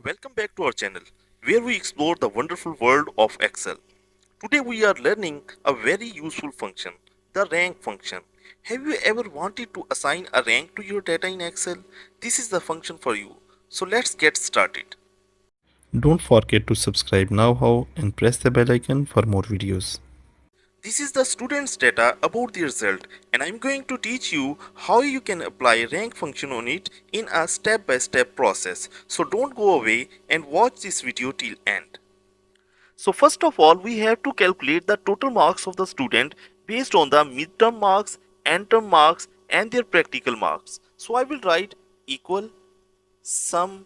Welcome back to our channel where we explore the wonderful world of Excel. Today we are learning a very useful function, the rank function. Have you ever wanted to assign a rank to your data in Excel? This is the function for you. So let's get started. Don't forget to subscribe now and press the bell icon for more videos. This is the student's data about the result and I'm going to teach you how you can apply rank function on it in a step-by-step process. So don't go away and watch this video till end. So first of all, we have to calculate the total marks of the student based on the midterm marks, end term marks and their practical marks. So I will write equal sum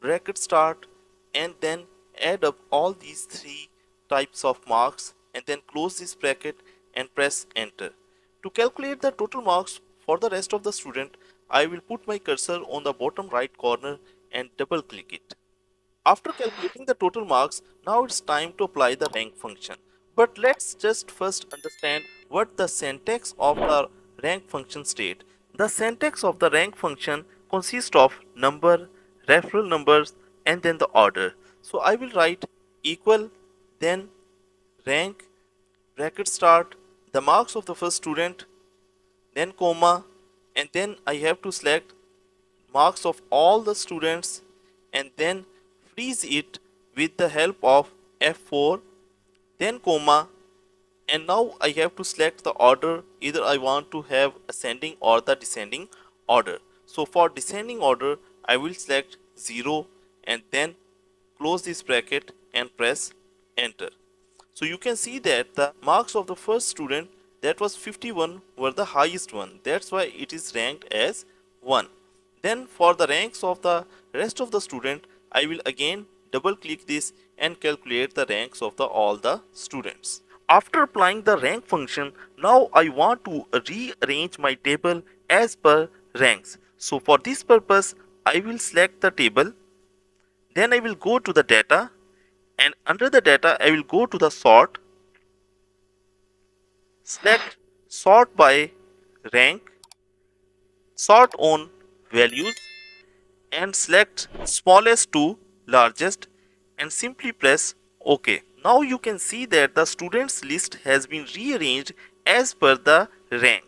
bracket start and then add up all these three types of marks and then close this bracket and press enter. To calculate the total marks for the rest of the student, I will put my cursor on the bottom right corner and double click it. After calculating the total marks, now it's time to apply the rank function. But let's just first understand what the syntax of the rank function state. The syntax of the rank function consists of number, referral numbers and then the order. So I will write equal, then rank, bracket start, the marks of the first student, then comma, and then I have to select marks of all the students and then freeze it with the help of F4, then comma, and now I have to select the order, either I want to have ascending or the descending order. So for descending order I will select 0 and then close this bracket and press enter. So you can see that the marks of the first student, that was 51, were the highest one. That's why it is ranked as 1. Then for the ranks of the rest of the student, I will again double click this and calculate the ranks of all the students. After applying the rank function, now I want to rearrange my table as per ranks. So for this purpose, I will select the table, then I will go to the data, and under the data I will go to the sort, select sort by rank, sort on values and select smallest to largest and simply press OK. Now you can see that the students list has been rearranged as per the rank.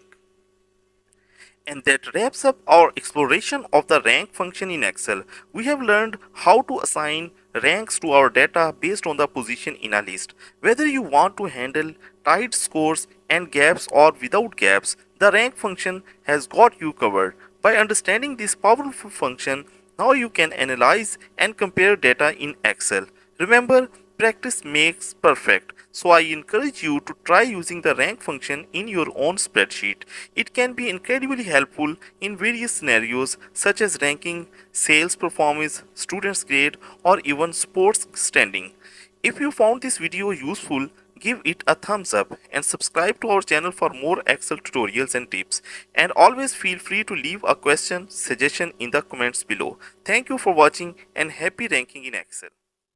And that wraps up our exploration of the rank function in Excel. We have learned how to assign ranks to our data based on the position in a list. Whether you want to handle tight scores and gaps or without gaps, the rank function has got you covered. By understanding this powerful function, now you can analyze and compare data in Excel. Remember, practice makes perfect. So I encourage you to try using the rank function in your own spreadsheet. It can be incredibly helpful in various scenarios such as ranking, sales performance, students grade, or even sports standing. If you found this video useful, give it a thumbs up and subscribe to our channel for more Excel tutorials and tips. And always feel free to leave a question, suggestion in the comments below. Thank you for watching and happy ranking in Excel.